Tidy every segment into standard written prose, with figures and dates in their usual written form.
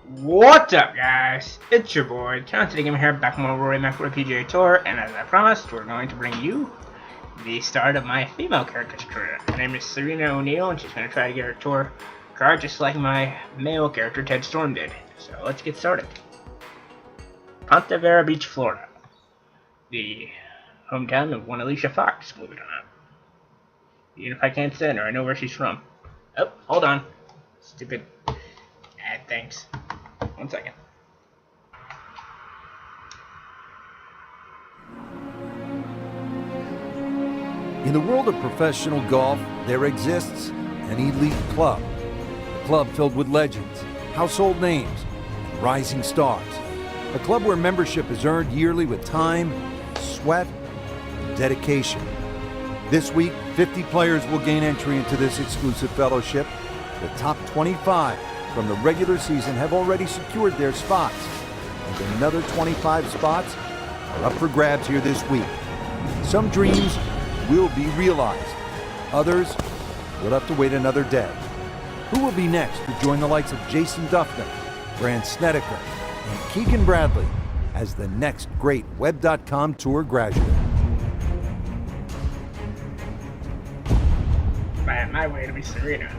What's up, guys? It's your boy, Jonathan Game here, back on my Rory McIlRoy PGA Tour, and as I promised, we're going to bring you the start of my female character's career. Her name is Serena O'Neill, and she's going to try to get her tour card just like my male character, Ted Storm, did. So let's get started. Ponte Vedra Beach, Florida. The hometown of one Alicia Fox, believe it or not. Even if I can't send her, I know where she's from. Oh, hold on. Stupid ad things. 1 second. In the world of professional golf, there exists an elite club. A club filled with legends, household names, and rising stars. A club where membership is earned yearly with time, sweat, and dedication. This week, 50 players will gain entry into this exclusive fellowship. The top 25 from the regular season have already secured their spots, and another 25 spots are up for grabs here this week. Some dreams will be realized. Others will have to wait another day. Who will be next to join the likes of Jason Duffner, Grant Snedeker, and Keegan Bradley as the next great Web.com Tour graduate? My way to be Serena.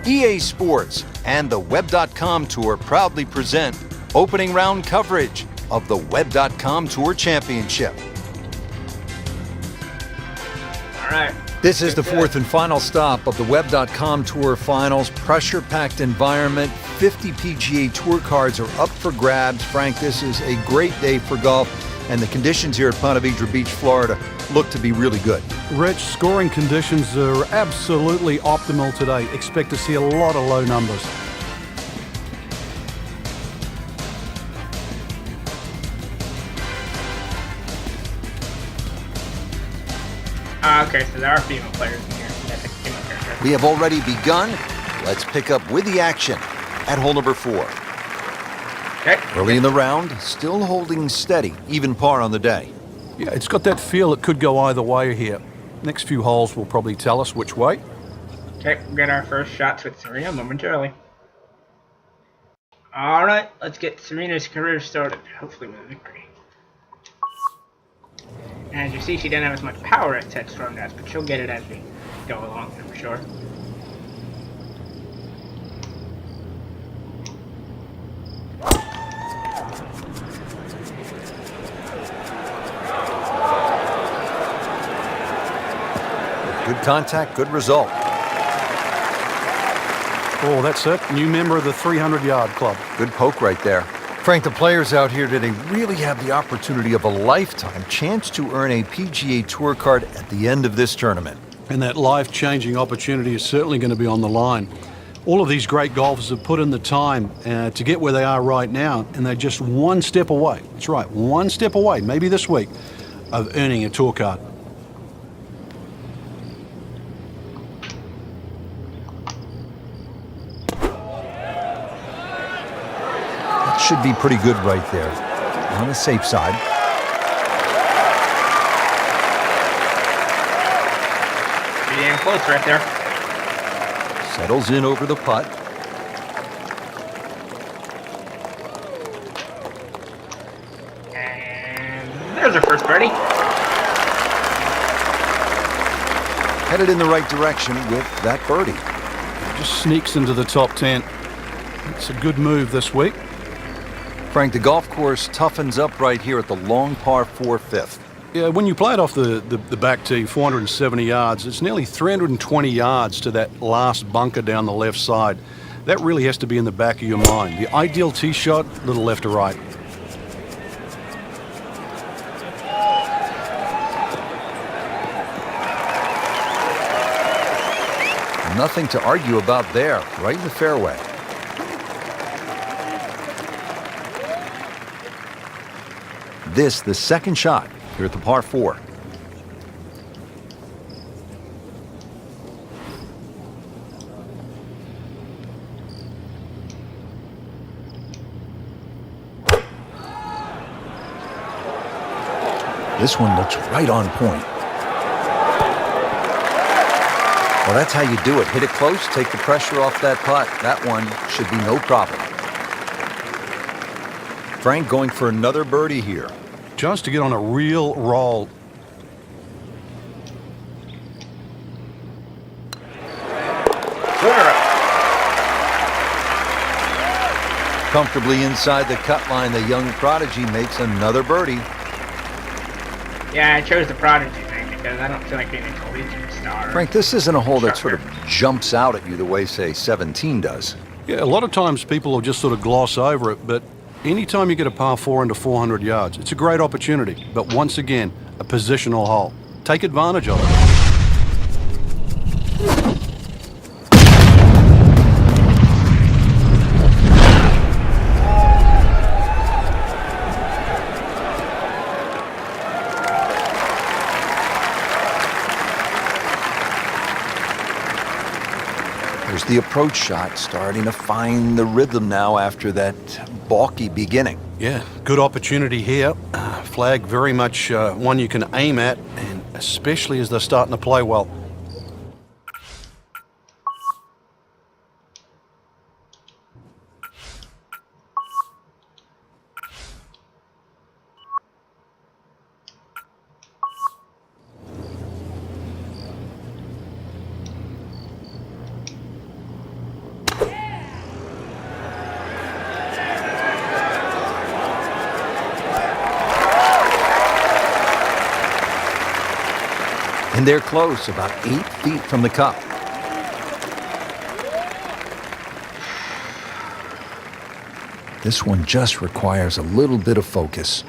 EA Sports and the Web.com Tour proudly present opening round coverage of the Web.com Tour Championship. All right. This is the fourth and final stop of the Web.com Tour Finals. Pressure-packed environment. 50 PGA Tour cards are up for grabs. Frank, this is a great day for golf, and the conditions here at Ponte Vedra Beach, Florida, look to be really good. Rich, scoring conditions are absolutely optimal today. Expect to see a lot of low numbers. Okay, so there are female players in here. That's a female character. We have already begun. Let's pick up with the action at hole number 4. Okay. Early in the round, still holding steady, even par on the day. Yeah, it's got that feel it could go either way here. Next few holes will probably tell us which way. Okay, we'll get our first shots with Serena momentarily. Alright, let's get Serena's career started, hopefully with a victory. And as you see, she doesn't have as much power as Ted Storm does, but she'll get it as we go along, for sure. Good contact, good result. Oh, that's it. New member of the 300-yard club. Good poke right there. Frank, the players out here today really have the opportunity of a lifetime chance to earn a PGA Tour card at the end of this tournament. And that life-changing opportunity is certainly going to be on the line. All of these great golfers have put in the time to get where they are right now, and they're just one step away. That's right, one step away, maybe this week, of earning a tour card. Should be pretty good right there, on the safe side. Pretty damn close right there. Settles in over the putt. And there's our first birdie. Headed in the right direction with that birdie. Just sneaks into the top 10. It's a good move this week. Frank, the golf course toughens up right here at the long par 4 fifth. Yeah, when you play it off the back tee, 470 yards, it's nearly 320 yards to that last bunker down the left side. That really has to be in the back of your mind. The ideal tee shot, a little left to right. Nothing to argue about there, right in the fairway. This, the second shot here at the par 4. This one looks right on point. Well, that's how you do it. Hit it close, take the pressure off that putt. That one should be no problem. Frank going for another birdie here. Just to get on a real roll. Comfortably inside the cut line, the young prodigy makes another birdie. Yeah, I chose the prodigy thing because I don't feel like being a collegiate star. Frank, this isn't a hole that sort of jumps out at you the way, say, 17 does. Yeah, a lot of times people will just sort of gloss over it, but anytime you get a par 4 into 400 yards, it's a great opportunity. But once again, a positional hole. Take advantage of it. There's the approach shot, starting to find the rhythm now after that balky beginning. Yeah, good opportunity here. Flag very much one you can aim at, and especially as they're starting to play well. And they're close, about 8 feet from the cup. This one just requires a little bit of focus.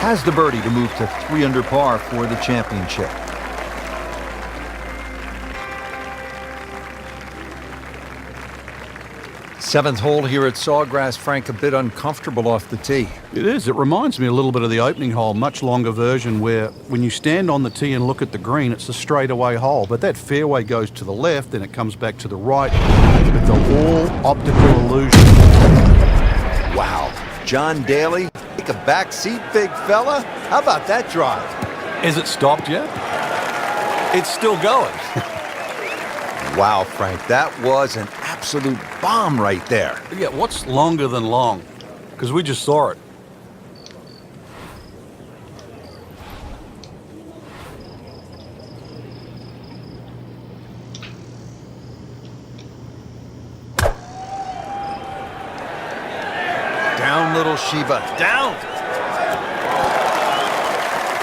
Has the birdie to move to 3 under par for the championship. Seventh hole here at Sawgrass. Frank, a bit uncomfortable off the tee. It is. It reminds me a little bit of the opening hole, much longer version, where when you stand on the tee and look at the green, it's a straightaway hole. But that fairway goes to the left, then it comes back to the right. It's all optical illusion. Wow. John Daly, take a back seat, big fella. How about that drive? Is it stopped yet? It's still going. Wow, Frank, that was an absolute bomb right there. Yeah, what's longer than long? Because we just saw it. Down, little Shiva, down!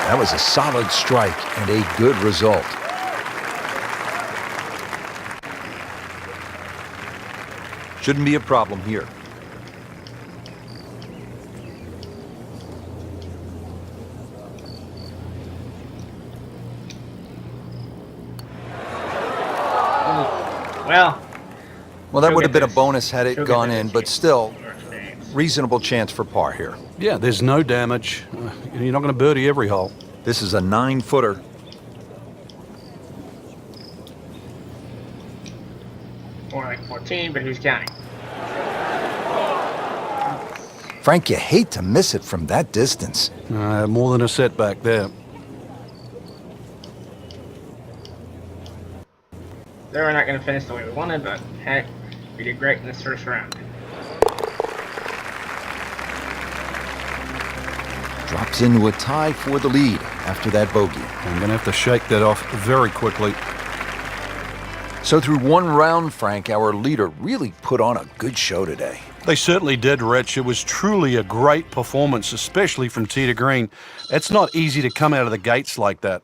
That was a solid strike and a good result. Shouldn't be a problem here. Well, that would have been a bonus had it gone in, but still, reasonable chance for par here. Yeah, there's no damage. You're not going to birdie every hole. This is a 9-footer. More like 14, but who's counting? Frank, you hate to miss it from that distance. More than a setback there. They were not going to finish the way we wanted, but heck, we did great in this first round. Drops into a tie for the lead after that bogey. I'm going to have to shake that off very quickly. So through one round, Frank, our leader really put on a good show today. They certainly did, Rich. It was truly a great performance, especially from tee to green. It's not easy to come out of the gates like that.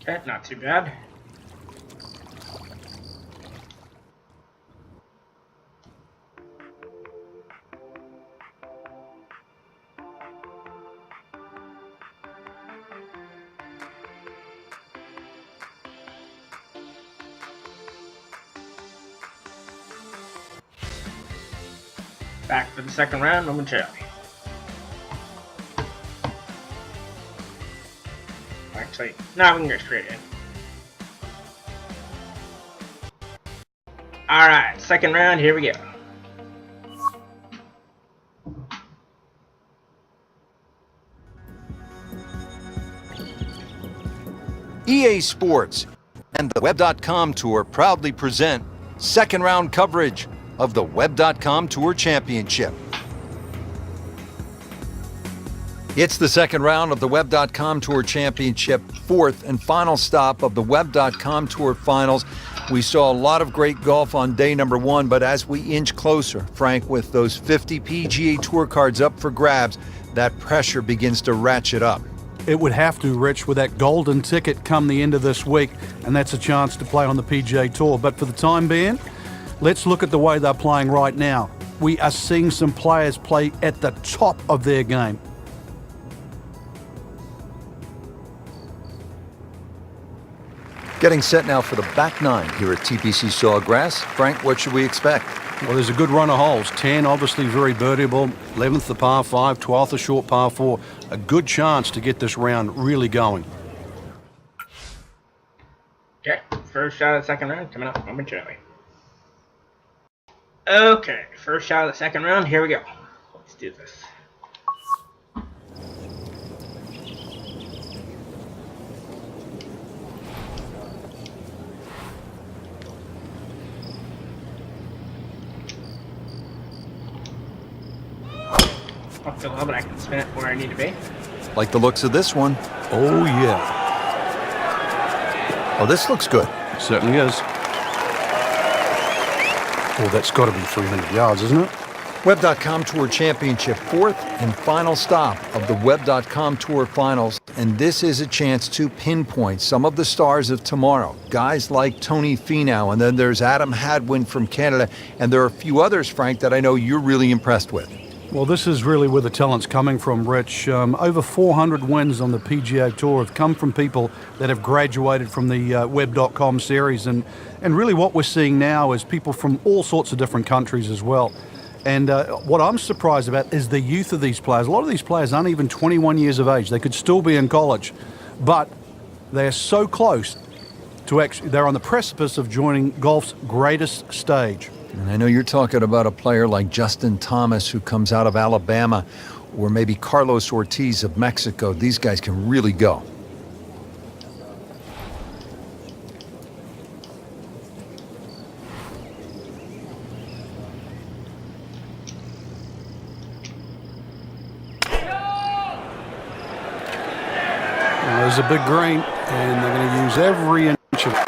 Okay, not too bad. Back for the second round momentarily. Actually, no, we can go straight in. Alright, second round, here we go. EA Sports and the Web.com Tour proudly present second round coverage of the Web.com Tour Championship. It's the second round of the Web.com Tour Championship, fourth and final stop of the Web.com Tour Finals. We saw a lot of great golf on day number one, but as we inch closer, Frank, with those 50 PGA Tour cards up for grabs, that pressure begins to ratchet up. It would have to, Rich, with that golden ticket come the end of this week, and that's a chance to play on the PGA Tour. But for the time being, let's look at the way they're playing right now. We are seeing some players play at the top of their game. Getting set now for the back nine here at TPC Sawgrass. Frank, what should we expect? Well, there's a good run of holes. 10, obviously very birdieable. 11th, the par 5. 12th, a short par 4. A good chance to get this round really going. Okay, first shot of the second round coming up momentarily. Okay, first shot of the second round, here we go. Let's do this. Off the low, but I can spin it where I need to be. Like the looks of this one. Oh, yeah. Oh, this looks good. Certainly is. Oh, that's got to be 300 yards, isn't it? Web.com Tour Championship, fourth and final stop of the Web.com Tour Finals. And this is a chance to pinpoint some of the stars of tomorrow. Guys like Tony Finau, and then there's Adam Hadwin from Canada. And there are a few others, Frank, that I know you're really impressed with. Well, this is really where the talent's coming from, Rich. Over 400 wins on the PGA Tour have come from people that have graduated from the Web.com series. And really what we're seeing now is people from all sorts of different countries as well. And what I'm surprised about is the youth of these players. A lot of these players aren't even 21 years of age. They could still be in college. But they're so close to actually, they're on the precipice of joining golf's greatest stage. And I know you're talking about a player like Justin Thomas, who comes out of Alabama, or maybe Carlos Ortiz of Mexico. These guys can really go. There's a big green, and they're going to use every inch of it.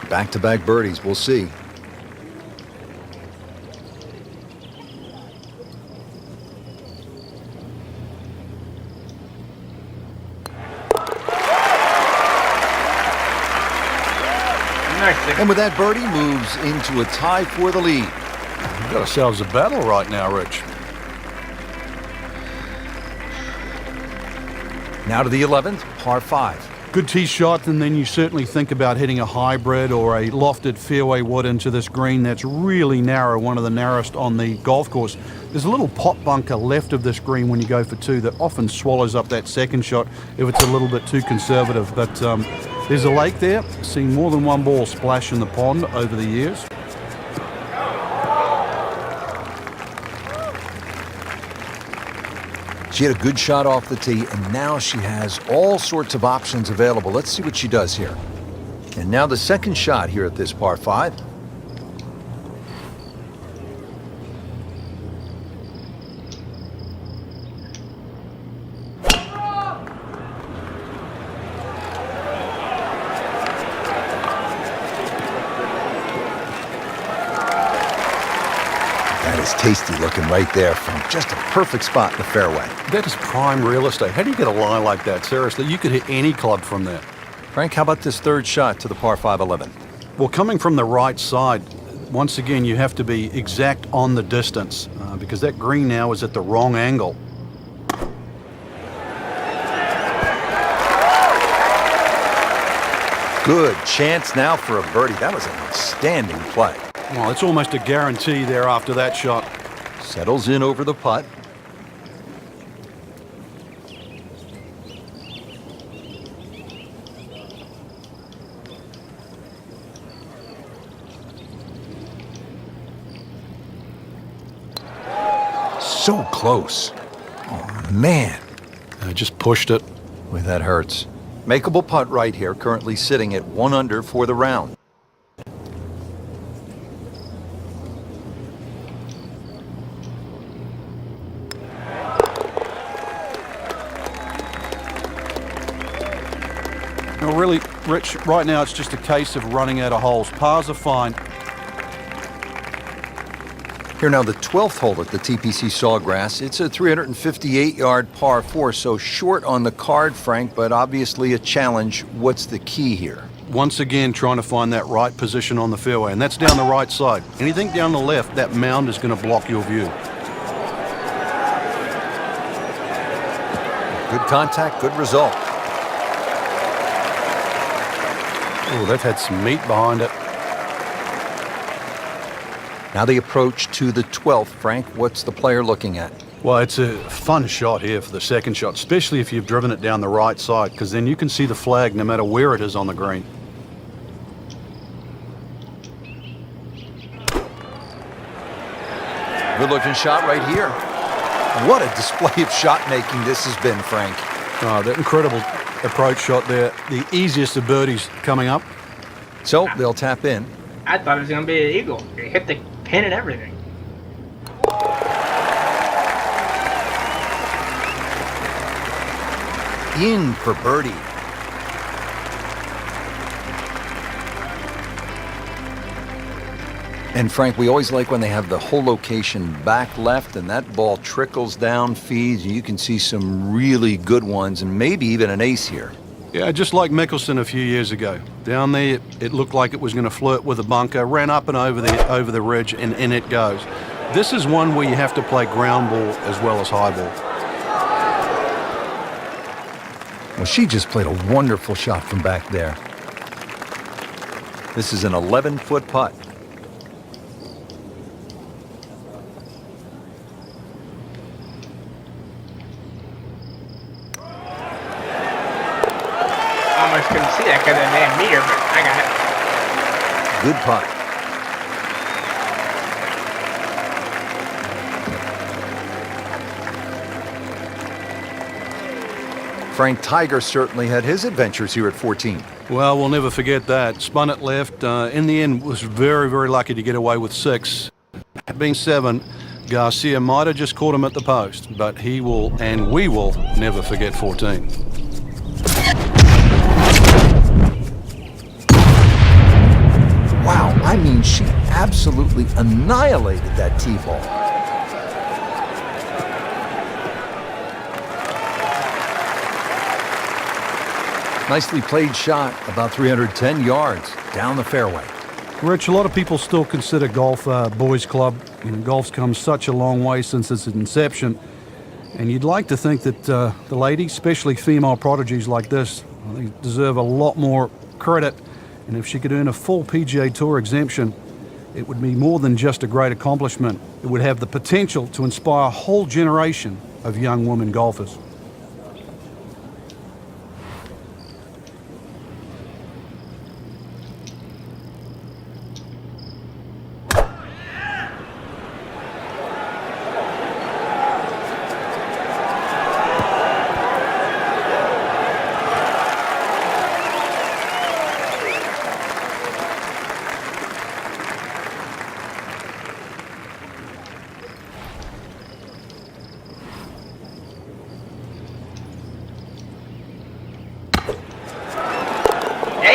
Back-to-back birdies, we'll see. And with that, birdie moves into a tie for the lead. We've got ourselves a battle right now, Rich. Now to the 11th, par 5. Good tee shot, and then you certainly think about hitting a hybrid or a lofted fairway wood into this green that's really narrow, one of the narrowest on the golf course. There's a little pot bunker left of this green when you go for two that often swallows up that second shot if it's a little bit too conservative. But there's a lake there. Seen more than one ball splash in the pond over the years. She had a good shot off the tee, and now she has all sorts of options available. Let's see what she does here. And now the second shot here at this par 5. Tasty looking right there from just a perfect spot in the fairway. That is prime real estate. How do you get a lie like that? Seriously, you could hit any club from there. Frank, how about this third shot to the par 5 11? Well, coming from the right side, once again, you have to be exact on the distance because that green now is at the wrong angle. Good chance now for a birdie. That was an outstanding play. Well, it's almost a guarantee there after that shot. Settles in over the putt. So close. Oh, man. I just pushed it. Boy, that hurts. Makeable putt right here, currently sitting at 1 under for the round. No, really, Rich, right now it's just a case of running out of holes. Pars are fine. Here now, the 12th hole at the TPC Sawgrass. It's a 358-yard par 4, so short on the card, Frank, but obviously a challenge. What's the key here? Once again, trying to find that right position on the fairway, and that's down the right side. Anything down the left, that mound is going to block your view. Good contact, good result. Oh, they've had some meat behind it. Now the approach to the 12th, Frank. What's the player looking at? Well, it's a fun shot here for the second shot, especially if you've driven it down the right side, because then you can see the flag no matter where it is on the green. Good looking shot right here. What a display of shot making this has been, Frank. Oh, that incredible approach shot there. The easiest of birdies coming up. So they'll tap in. I thought it was going to be an eagle. It hit the pin and everything. In for birdie. And Frank, we always like when they have the whole location back left and that ball trickles down, feeds, and you can see some really good ones and maybe even an ace here. Yeah, just like Mickelson a few years ago. Down there, it looked like it was going to flirt with a bunker, ran up and over the ridge, and in it goes. This is one where you have to play ground ball as well as high ball. Well, she just played a wonderful shot from back there. This is an 11-foot putt. Almost couldn't see that because I made a meter, but I got it. Good putt. Frank, Tiger certainly had his adventures here at 14. Well, we'll never forget that. Spun it left. In the end, was very, very lucky to get away with 6. Being 7, Garcia might have just caught him at the post, but he will, and we will, never forget 14. Wow, I mean, she absolutely annihilated that tee ball. Nicely played shot, about 310 yards down the fairway. Rich, a lot of people still consider golf a boys' club. You know, golf's come such a long way since its inception. And you'd like to think that the ladies, especially female prodigies like this, they deserve a lot more credit. And if she could earn a full PGA Tour exemption, it would be more than just a great accomplishment. It would have the potential to inspire a whole generation of young women golfers.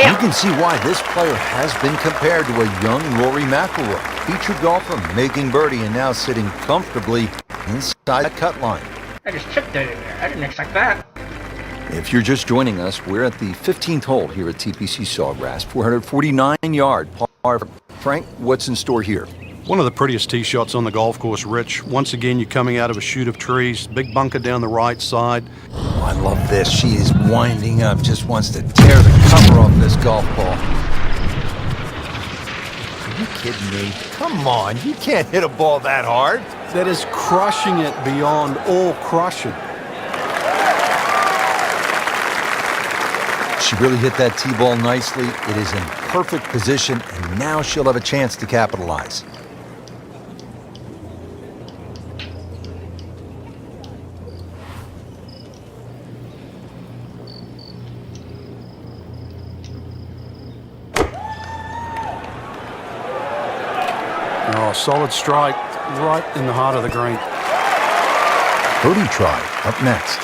You can see why this player has been compared to a young Rory McIlRoy, featured golfer making birdie and now sitting comfortably inside that cut line. I just chipped it in there. I didn't expect that. If you're just joining us, we're at the 15th hole here at TPC Sawgrass, 449-yard par. Frank, what's in store here? One of the prettiest tee shots on the golf course, Rich. Once again, you're coming out of a chute of trees, big bunker down the right side. Oh, I love this. She is winding up, just wants to tear the cover off this golf ball. Are you kidding me? Come on, you can't hit a ball that hard. That is crushing it beyond all crushing. She really hit that tee ball nicely. It is in perfect position, and now she'll have a chance to capitalize. Oh, solid strike right in the heart of the green. Birdie try up next.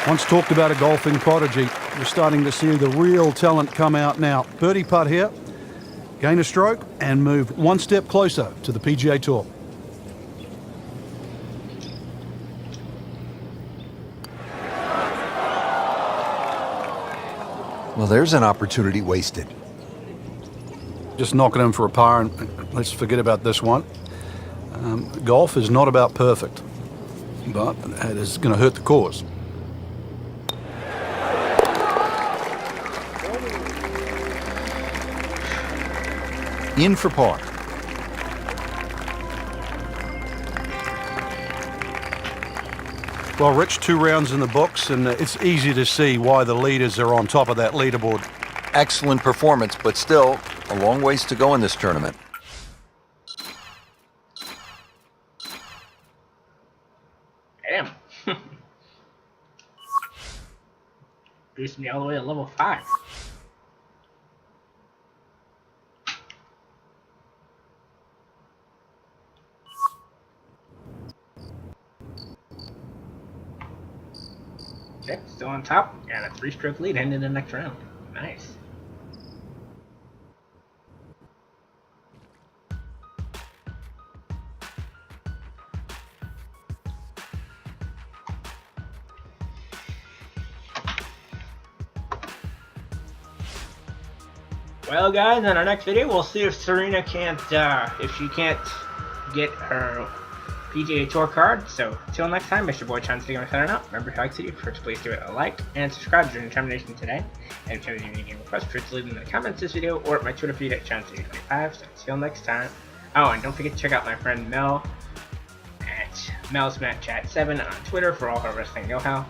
Once talked about a golfing prodigy, we're starting to see the real talent come out now. Birdie putt here, gain a stroke, and move one step closer to the PGA Tour. Well, there's an opportunity wasted. Just knock it in for a par, and let's forget about this one. Golf is not about perfect, but it is going to hurt the cause. In for par. Well, Rich, 2 rounds in the books, and it's easy to see why the leaders are on top of that leaderboard. Excellent performance, but still a long ways to go in this tournament. Damn. Boost me all the way to level 5. Okay, still on top, and a 3-stroke lead ending the next round. Nice. Well, guys, in our next video, we'll see if Serena can't, if she can't get her PGA Tour card. So, until next time, Mr. Boy Chance signing out. Remember, if you like the video, first please give it a like and subscribe during the determination today. And if you have any game requests, please leave them in the comments of this video or at my Twitter feed at Chance25. So, until next time. Oh, and don't forget to check out my friend Mel at Mel's Matt Chat 7 on Twitter for all her wrestling know-how.